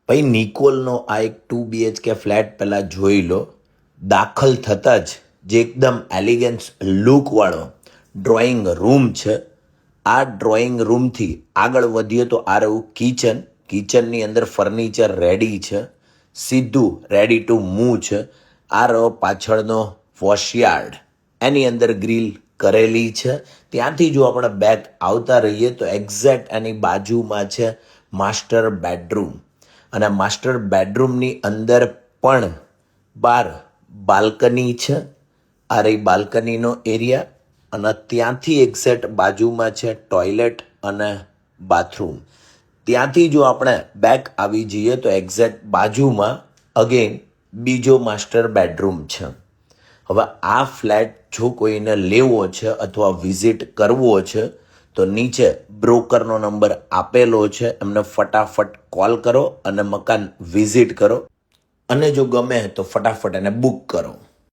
ભાઈ નિકોલનો આ એક 2 BHK ફ્લેટ પહેલાં જોઈ લો. દાખલ થતાં જ જે એકદમ એલિગન્સ લુકવાળો ડ્રોઈંગ રૂમ છે, આ ડ્રોઈંગ રૂમથી આગળ વધીએ તો આ રહ્યું કિચનની અંદર ફર્નિચર રેડી છે, સીધું રેડી ટુ મૂવ છે. આ રહ્યો પાછળનો વોશયાર્ડ, એની અંદર ગ્રીલ કરેલી છે. ત્યાંથી જો આપણે બેક આવતા રહીએ તો એક્ઝેક્ટ એની બાજુમાં છે માસ્ટર બેડરૂમ, અને માસ્ટર બેડરૂમની અંદર પણ બહાર બાલ્કની છે. આ રહી બાલ્કનીનો એરિયા, અને ત્યાંથી એક્ઝેક્ટ બાજુમાં છે ટોયલેટ અને બાથરૂમ. ત્યાંથી જો આપણે બેક આવી જઈએ તો એક્ઝેક્ટ બાજુમાં અગેન બીજો માસ્ટર બેડરૂમ છે. હવે આ ફ્લેટ જો કોઈને લેવો છે અથવા વિઝિટ કરવો છે તો નીચે બ્રોકરનો નંબર આપેલો છે, એમને ફટાફટ કોલ કરો અને મકાન વિઝિટ કરો, અને જો ગમે તો ફટાફટ એને બુક કરો.